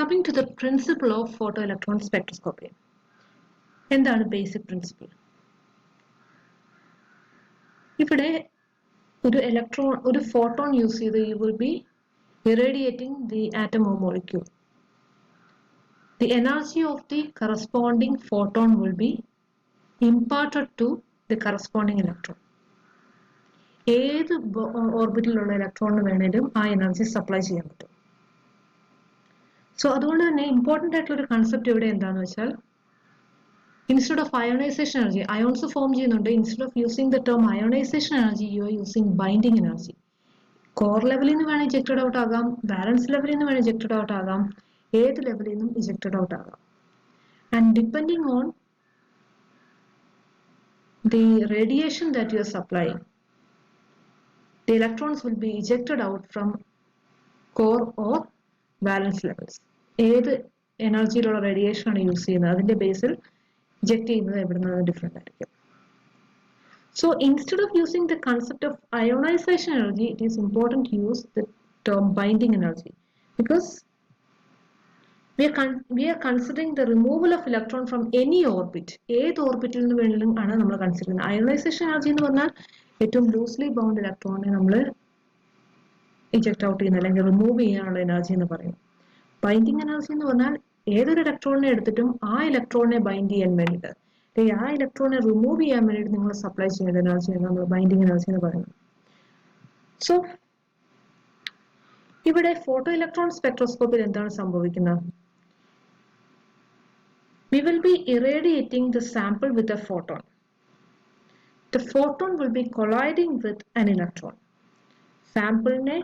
Coming to the principle of photoelectron spectroscopy. എന്താണ് basic principle? ഇവിടെ ഒരു photon use ചെയ്ത് you will be irradiating the atom or molecule. The energy of the corresponding photon will be imparted to the corresponding electron. ഏത് ഓർബിറ്റിലുള്ള ഇലക്ട്രോണിന് വേണേലും ആ energy supply ചെയ്യാൻ പറ്റും. So അതുകൊണ്ട് തന്നെ ഇമ്പോർട്ടൻ്റ് ആയിട്ടുള്ള ഒരു കൺസെപ്റ്റ് ഇവിടെ എന്താണെന്ന് വെച്ചാൽ instead of ionisation energy ions form ചെയ്യുന്നുണ്ട്. Instead of using the term ionisation energy you are using binding energy. Core ലെവലിൽ നിന്ന് വേണേൽ ഇജക്റ്റഡ് ഔട്ട് ആകാം, ബാലൻസ് ലെവലിൽ നിന്ന് വേണേൽ ഇജക്റ്റഡ് ഔട്ട് ആകാം, ഏത് ലെവലിൽ നിന്നും ഇജക്റ്റഡ് ഔട്ട് ആകാം. And depending on the radiation that you are supplying, the electrons will be ejected out from core or valence levels. ഏത് എനർജിയിലുള്ള റേഡിയേഷൻ ആണ് യൂസ് ചെയ്യുന്നത് അതിന്റെ ബേസിൽ ഇജക്ട് ചെയ്യുന്നത് എവിടെ നിന്നാണ് ഡിഫറെന്റ് ആയിരിക്കും. So instead of using the concept of ionisation energy it is important to use the term binding energy because we are considering the removal of electron from any orbit. ഏത് ഓർബിറ്റിൽ നിന്ന് വേണമെങ്കിലും ആണ് നമ്മൾ consider ചെയ്യുന്നത്. Ionisation energy എന്ന് പറഞ്ഞാൽ ഏറ്റവും loosely bound ഇലക്ട്രോണിനെ നമ്മൾ ഇജക്ട് ഔട്ട് ചെയ്യുന്ന അല്ലെങ്കിൽ റിമൂവ് ചെയ്യാനുള്ള എനർജി എന്ന് പറയും. ബൈൻഡിങ് എനർജി എന്ന് പറഞ്ഞാൽ ഏതൊരു ഇലക്ട്രോണിനെ എടുത്തിട്ടും ആ ഇലക്ട്രോണിനെ ബൈൻഡ് ചെയ്യാൻ വേണ്ടിയിട്ട് അല്ലെങ്കിൽ ആ ഇലക്ട്രോണിനെ റിമൂവ് ചെയ്യാൻ വേണ്ടിയിട്ട് നിങ്ങൾ സപ്ലൈ ചെയ്യുന്ന എനർജിയാണ് നമ്മൾ ബൈൻഡിങ് എനർജി എന്ന് പറയുന്നത്. സോ ഇവിടെ ഫോട്ടോ ഇലക്ട്രോൺ സ്പെക്ട്രോസ്കോപ്പിൽ എന്താണ് സംഭവിക്കുന്നത്? We will be irradiating the sample with a photon. The photon will be colliding with an electron. സാമ്പിളിനെ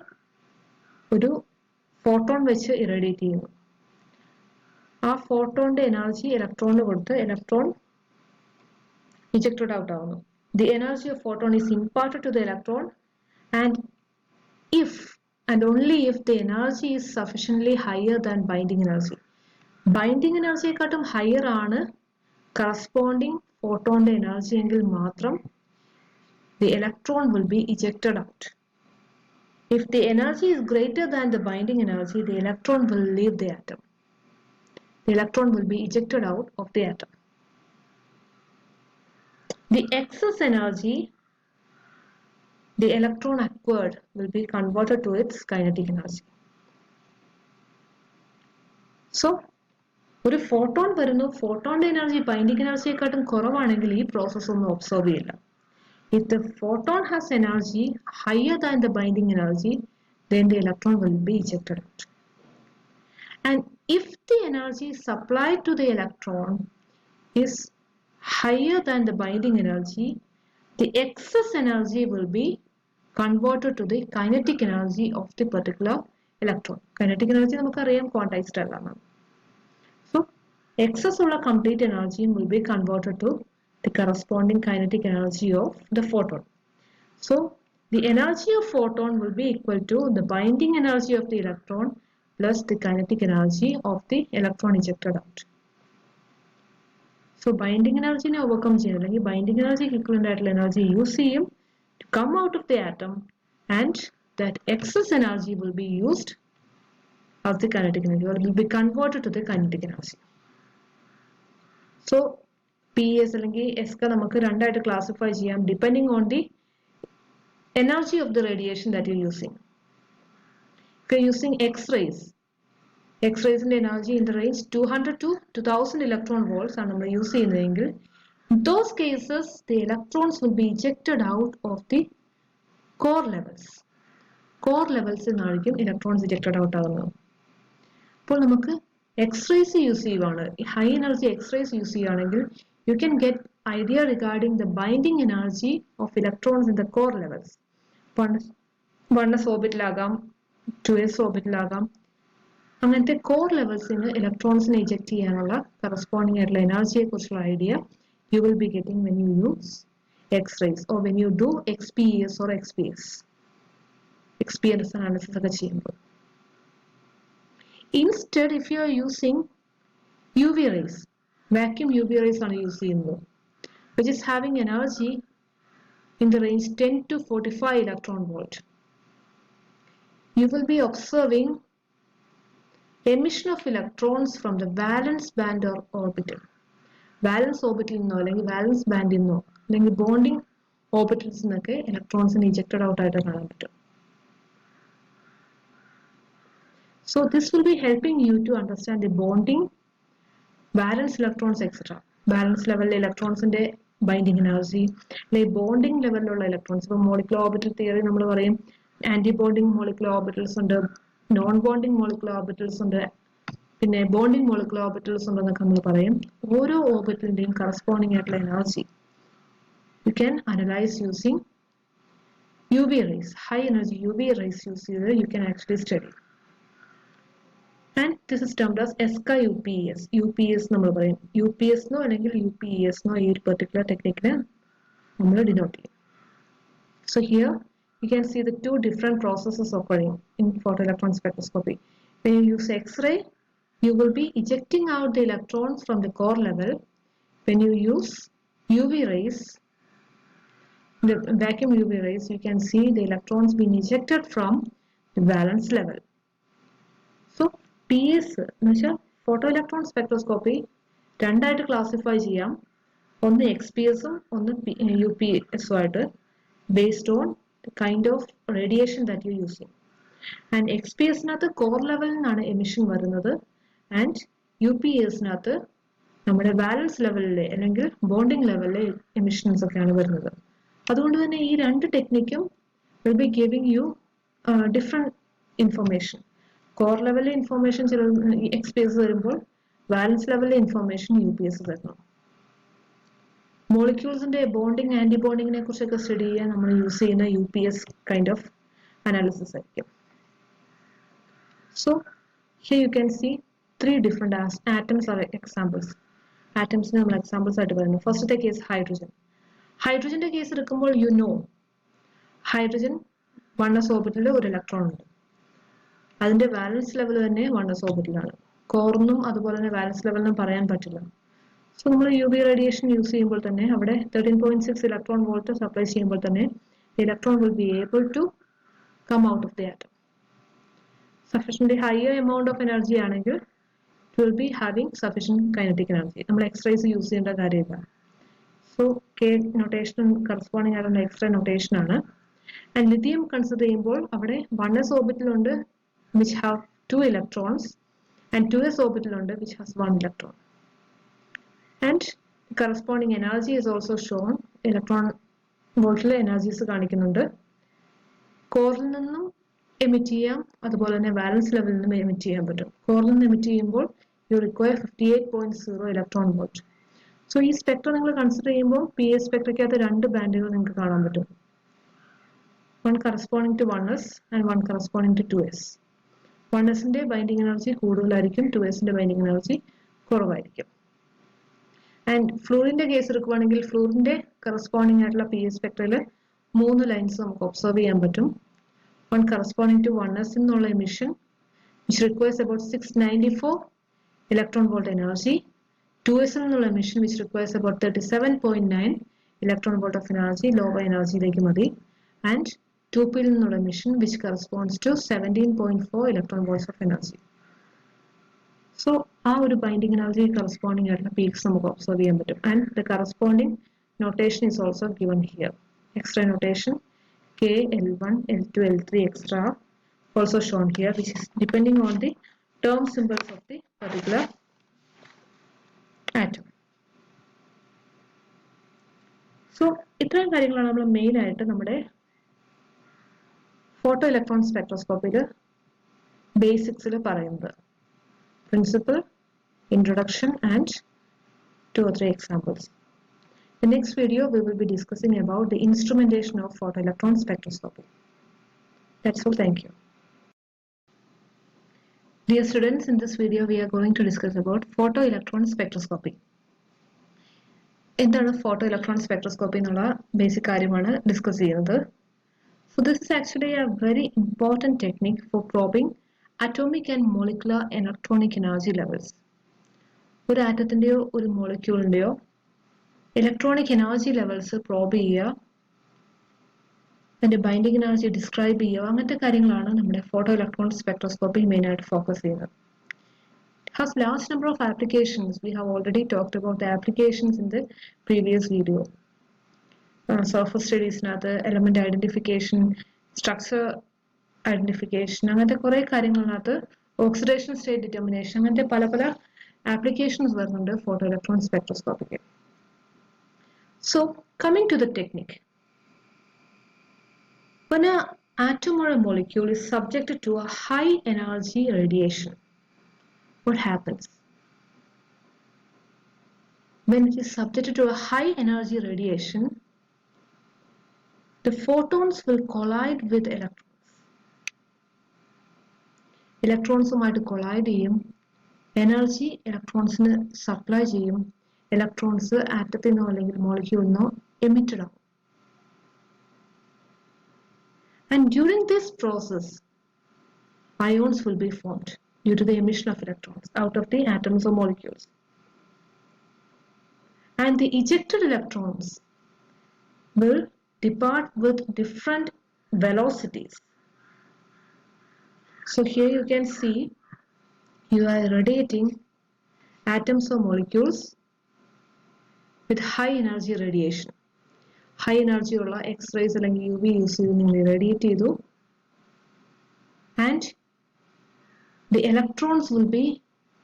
ഒരു ഫോട്ടോൺ വെച്ച് ഇറേഡിയേറ്റ് ചെയ്യുന്നു. ആ ഫോട്ടോണിന്റെ എനർജി ഇലക്ട്രോണിന് കൊടുത്ത് ഇലക്ട്രോൺ ഇജക്റ്റഡ് ഔട്ട് ആവുന്നു. The energy of photon is imparted to the electron and if and only if the energy is sufficiently higher than binding energy. Binding എനർജിയെക്കാട്ടും higher ആണ് corresponding ഫോട്ടോണിന്റെ energy എങ്കിൽ മാത്രം the electron will be ejected out. If the energy is greater than the binding energy, the electron will leave the atom. The electron will be ejected out of the atom. The excess energy the electron acquired will be converted to its kinetic energy. So, ഒരു photon വരുന്നു, ഫോട്ടോണിന്റെ energy binding എനർജിയെക്കാട്ടും കുറവാണെങ്കിൽ ഈ process ഒന്നും observe ചെയ്യില്ല. If the photon has energy higher than the binding energy, then the electron will be ejected out. And if the energy supplied to the electron is higher than the binding energy, the excess energy will be converted to the kinetic energy of the particular electron. Kinetic energy നമുക്കറിയാം quantized അല്ല. So, excess of the complete energy will be converted to the corresponding kinetic energy of the photon. So, the energy of photon will be equal to the binding energy of the electron plus the kinetic energy of the electron ejected out. So, binding energy ne overcome cheyyanalengi binding energy equivalent aayittulla energy use cheyyum to come out of the atom and that excess energy will be used of the kinetic energy or will be converted to the kinetic energy. So, PS അല്ലെങ്കിൽ SK നമുക്ക് രണ്ടായിട്ട് classify ചെയ്യാം depending on the energy of the radiation that you're using. If you're using X-rays in the energy in the range 200 to 2000 electron volts ആണ് നമ്മൾ use ചെയ്യുന്നതെങ്കിൽ in those cases the electrons will be ejected out of the core levels. Core levels നിന്നായിരിക്കും electrons ejected out ആകുന്നത്. അപ്പോൾ നമുക്ക് X-rays use ചെയ്യുവാണ്, high energy X-rays use ചെയ്യുകയാണെങ്കിൽ you can get idea regarding the binding energy of electrons in the core levels. 1s ഓർബിറ്റിലാകാം, 2s ഓർബിറ്റിലാകാം. അങ്ങനത്തെ core ലെവൽസിന് ഇലക്ട്രോൺസിനെ eject ചെയ്യാനുള്ള corresponding ആയിട്ടുള്ള എനർജിയെ കുറിച്ചുള്ള idea you will be getting when you use X-rays or when you do XPS or XPS. XPS analysis ഒക്കെ ചെയ്യുമ്പോൾ. Instead, if you are using UV rays, vacuum UV rays are used which is having energy in the range 10 to 45 electron volt. You will be observing emission of electrons from the valence band or orbital. Valence orbital നിന്നോ അല്ലെങ്കിൽ valence band നിന്നോ അല്ലെങ്കിൽ bonding orbitals നിന്നൊക്കെ electrons ejected out ആയിട്ട് കാണാൻ പറ്റും. So this will be helping you to understand the bonding, valence electrons, etc. Valence level electrons in the binding energy, like bonding level of electrons. So molecular orbital theory, നമ്മൾ പറയും anti-bonding molecular orbitals ഉണ്ട്, non-bonding molecular orbitals ഉണ്ട്, പിന്നെ bonding molecular orbitals ഉണ്ടെന്നൊക്കെ നമ്മൾ പറയും. ഓരോ ഓർബിറ്റലിന്റെയും corresponding ആയിട്ടുള്ള energy you can analyze using UV rays, high energy UV rays use ചെയ്ത് you can actually study. And this is termed as ESCA UPES. UPES നമ്മൾ പറയും. UPS നോ അല്ലെങ്കിൽ UPES നോ ഈ ഒരു particular technique നമ്മൾ denote ചെയ്യും. So here you can see the two different processes occurring in photoelectron spectroscopy. When you use X-ray, you will be ejecting out the electrons from the core level. When you use UV rays, the vacuum UV rays, you can see the electrons being ejected from the valence level. So PS എന്ന് വെച്ചാൽ photo electron spectroscopy രണ്ടായിട്ട് classify ചെയ്യാം. ഒന്ന് XPS-ഉം ഒന്ന് UPS-ഉം ആയിട്ട് based on the kind of radiation that you are using. And XPS-നകത്ത് core ലെവലിൽ നിന്നാണ് എമിഷൻ വരുന്നത്, ആൻഡ് UPS-നകത്ത് നമ്മുടെ വാലൻസ് ലെവലിലെ അല്ലെങ്കിൽ ബോണ്ടിങ് ലെവലിലെ എമിഷൻസ് ഒക്കെയാണ് വരുന്നത്. അതുകൊണ്ട് തന്നെ ഈ രണ്ട് ടെക്നിക്കും will be giving you different information. കോർ ലെവലിലെ ഇൻഫോർമേഷൻ ചില XPS വരുമ്പോൾ വാലൻസ് ലെവലിലെ ഇൻഫോർമേഷൻ UPS തരണം. മോളിക്യൂൾസിന്റെ ബോണ്ടിങ് ആന്റി ബോണ്ടിങ്ങിനെ കുറിച്ചൊക്കെ സ്റ്റഡി ചെയ്യാൻ നമ്മൾ യൂസ് ചെയ്യുന്ന UPS കൈൻഡ് ഓഫ് അനാലിസിസ് ആയിരിക്കും. So here you can see 3 different atoms are examples. ആറ്റംസിന് നമ്മൾ എക്സാമ്പിൾസ് ആയിട്ട് പറയുന്നു. ഫസ്റ്റത്തെ കേസ് ഹൈഡ്രജൻ. ഹൈഡ്രജന്റെ കേസ് എടുക്കുമ്പോൾ യു നോ ഹൈഡ്രജൻ 1s ഓർബിറ്റലിൽ ഒരു ഇലക്ട്രോൺ ഉണ്ട്. അതിന്റെ വാലൻസ് ലെവൽ തന്നെ 1s ഓർബിറ്റലാണ്. കോറിനും അതുപോലെ തന്നെ വാലൻസ് ലെവലിനും പറയാൻ പറ്റില്ല. സോ നമ്മൾ UV റേഡിയേഷൻ യൂസ് ചെയ്യുമ്പോൾ തന്നെ അവിടെ 13.6 ഇലക്ട്രോൺ വോൾട്ട് സപ്ലൈ ചെയ്യുമ്പോൾ തന്നെ electron will be able to come out of the atom. Sufficient higher amount of energy ആണെങ്കിൽ it will be having sufficient kinetic energy. നമ്മൾ എക്സ്റേസ് യൂസ് ചെയ്യേണ്ട കാര്യമില്ല. സോ K നൊട്ടേഷൻ കറസ്പോണ്ടിങ് ആയിട്ടുള്ള X ray notation ആണ്. And lithium consider ചെയ്യുമ്പോൾ അവിടെ 1s ഓർബിറ്റലുണ്ട് which have 2 electrons and 2s orbital ഉണ്ട് which has 1 electron. And corresponding energy is also shown. Electron voltile energies കാണിക്കുന്നുണ്ട്. കോറിൽ നിന്നും എമിറ്റ് ചെയ്യാം, അതുപോലെ തന്നെ വാലൻസ് ലെവലിൽ നിന്നും എമിറ്റ് ചെയ്യാൻ പറ്റും. കോറിൽ നിന്ന് എമിറ്റ് ചെയ്യുമ്പോൾ you require 58.0 electron volt. So ഈ സ്പെക്ട്ര നിങ്ങൾ കൺസിഡർ ചെയ്യുമ്പോൾ PS സ്പെക്ട്രയ്ക്കകത്ത് 2 ബാൻഡുകൾ നിങ്ങൾക്ക് കാണാൻ പറ്റും. One corresponding to 1s and one corresponding to 2s. 1sന്റെ ബൈൻഡിങ് എനർജി കൂടുതലായിരിക്കും, 2sന്റെ ബൈൻഡിങ് എനർജി കുറവായിരിക്കും. ആൻഡ് ഫ്ലൂറിന്റെ കേസ് എടുക്കുകയാണെങ്കിൽ ഫ്ലൂറിന്റെ കറസ്പോണ്ടിങ് ആയിട്ടുള്ള PS സ്പെക്ട്രയിൽ 3 ലൈൻസ് നമുക്ക് ഒബ്സർവ് ചെയ്യാൻ പറ്റും. വൺ കറസ്പോണ്ടിങ് ടു 1s എന്നുള്ള emission which requires about 694 electron volt energy. 2s എന്നുള്ള emission which requires about 37.9 electron volt of energy, lower എനർജിയിലേക്ക് മതി. ആൻഡ് 2p നിന്നുള്ള emission which corresponds to 17.4 electron volts of energy. So ആ ഒരു binding energy corresponding ആയിട്ടുള്ള peaks നമുക്ക് observe ചെയ്യാൻ പറ്റും. And the corresponding notation is also given here. Extra notation K, L1, L2, L3, extra also shown here, which is depending on the term symbols of the particular atom. So ഇത്രയും കാര്യങ്ങളാണ് നമ്മൾ main ആയിട്ട് നമ്മുടെ photo electron സ്പെക്ട്രോസ്കോപ്പിയിൽ ബേസിക്സിൽ പറയുന്നത്. Principle, introduction, and 2 or 3 examples. In the next video, we will be discussing about the instrumentation of photoelectron spectroscopy. That's all. Thank you. Dear students, in this video, we are going to discuss about photoelectron spectroscopy. എന്താണ് photoelectron spectroscopy എന്നുള്ള basic കാര്യമാണ് discuss ചെയ്യുന്നത്. So this is actually a very important technique for probing atomic and molecular electronic energy levels. ഒരു ആറ്റത്തിന്റെയോ ഒരു മോളിക്യൂളിന്റെയോ electronic energy levels probe ചെയ്യുക, അതിന്റെ binding energy describe ചെയ്യുക, അങ്ങനത്തെ കാര്യങ്ങളാണ് നമ്മുടെ ഫോട്ടോ ഇലക്ട്രോൺ സ്പെക്ട്രോസ്കോപ്പി മെയിനായിട്ട് ഫോക്കസ് ചെയ്യുന്നത്. has large number of applications. We have already talked about the applications in the previous video. Surface studies, element identification, structure identification, അങ്ങനത്തെ കുറേ കാര്യങ്ങളിനകത്ത് oxidation state determination, അങ്ങനത്തെ പല പല applications വരുന്നുണ്ട് photoelectron spectroscopy. So, coming to the technique. When an atom or a molecule is subjected to a high energy radiation, what happens? When it is subjected to a high energy radiation, the photons will collide with electrons. ഇലക്ട്രോൺസുമായിട്ട് collide ചെയ്യും, energy ഇലക്ട്രോൺസിന് supply ചെയ്യും, electrons ആറ്റത്തിൽ നിന്നോ അല്ലെങ്കിൽ മോളിക്യൂളിൽ നിന്നോ emitted ആവും. And during this process, ions will be formed due to the emission of electrons out of the atoms or molecules. And the ejected electrons will depart with different velocities. So here you can see you are radiating atoms or molecules with high energy radiation. High energy ഉള്ള X-rays അല്ലെങ്കിൽ UV use ചെയ്ത് നിങ്ങൾ radiate ചെയ്തു, and the electrons will be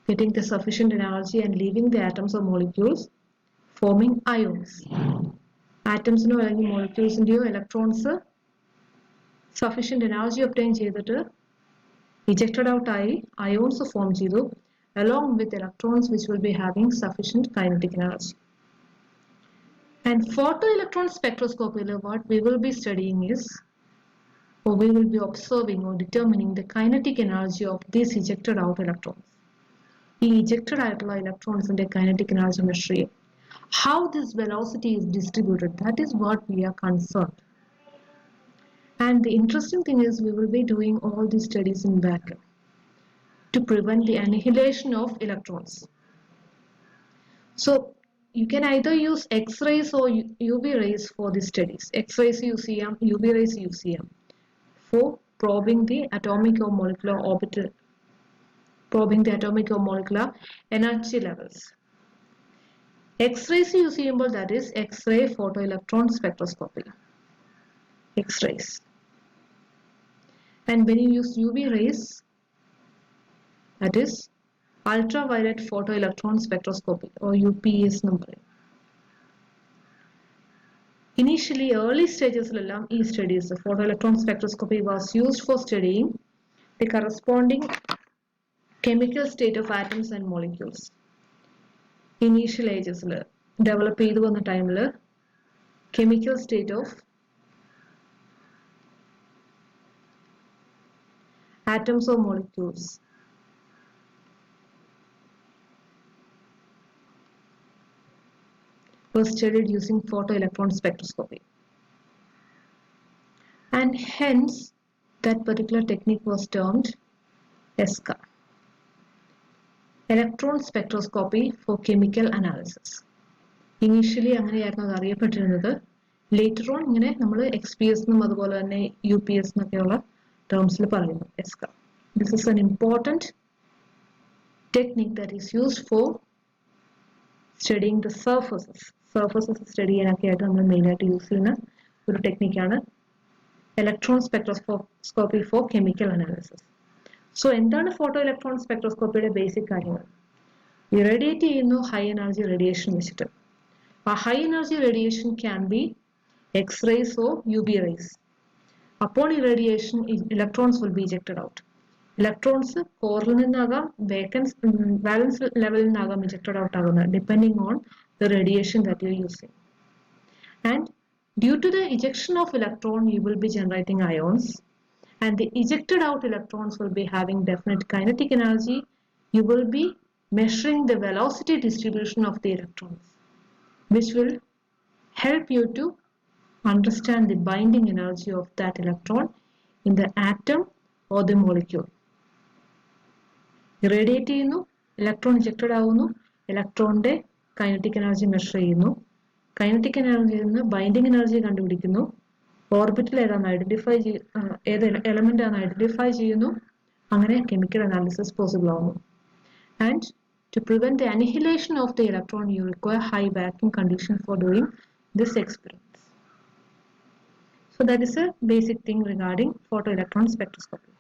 getting the sufficient energy and leaving the atoms or molecules, forming ions. Atomsനോ അല്ലെങ്കിൽ moleculesന്റെയോ electrons sufficient energy obtain ചെയ്തിട്ട് ejected out ആയി ions form ചെയ്തു, along with electrons which will be having sufficient kinetic energy. And photoelectron spectroscopy, what we will be studying is, or we will be observing or determining the kinetic energy of these ejected out electrons. The ejected out electrons and the kinetic energy measure. How this velocity is distributed, that is what we are concerned. And the interesting thing is we will be doing all these studies in vacuum to prevent the annihilation of electrons. So you can either use X-rays or UV rays for these studies. X-rays use ചെയ്യാം, UV rays use ചെയ്യാം for probing the atomic or molecular orbital, probing the atomic or molecular energy levels. X-rays use ചെയ്യുമ്പോൾ that is X-ray photoelectron spectroscopy. X-rays. And when you use UV rays, that is ultraviolet photoelectron spectroscopy or UPS number. Initially, early stages studies, the photoelectron spectroscopy was used for studying the corresponding chemical state of atoms and molecules. Initial ages develop ചെയ്തു വന്ന ടൈമിൽ chemical state of atoms or molecules was studied using photoelectron spectroscopy. And hence, that particular technique was termed ESCA, Electron Spectroscopy for Chemical Analysis. Initially, അങ്ങനെയായിരുന്നു അത് അറിയപ്പെട്ടിരുന്നത്. Later on, ഇങ്ങനെ നമ്മൾ XPS നും അതുപോലെ തന്നെ UPS എന്നൊക്കെയുള്ള termsൽ പറയുന്നു ESCA. This is an important technique that is used for studying the surfaces. Surfaces study ചെയ്യാനൊക്കെയായിട്ട് നമ്മൾ മെയിനായിട്ട് യൂസ് ചെയ്യുന്ന ഒരു ടെക്നിക്കാണ് electron spectroscopy for chemical analysis. So എന്താണ് photoelectron spectroscopyയുടെ ബേസിക് കാര്യങ്ങൾ? ഇറേഡിയേറ്റ് ചെയ്യുന്നു high energy radiation വെച്ചിട്ട്. A high energy radiation can be X-rays or UV rays. Upon irradiation, electrons will be ejected out. Electrons കോറിൽ നിന്നാകാം valence level നിന്നാകാം ejected out ആകുന്നത്, depending on the radiation that you are using. And due to the ejection of electron, you will be generating ions, and the ejected out electrons will be having definite kinetic energy. You will be measuring the velocity distribution of the electrons, which will help you to understand the binding energy of that electron in the atom or the molecule. Irradiate ചെയ്യുന്നു, electron ejected ആവുന്നു, electronന്റെ kinetic energy measure ചെയ്യുന്നു, kinetic energy നിന്ന് binding energy കണ്ടുപിടിക്കുന്നു, orbital ഏതാണെന്ന് identify ഏത് element ആണ് identify ചെയ്യുന്നു, അങ്ങനെ chemical analysis possible ആവുന്നു. And to prevent the annihilation of the electron, you require high vacuum condition for doing this experiment. So that is a basic thing regarding photoelectron spectroscopy.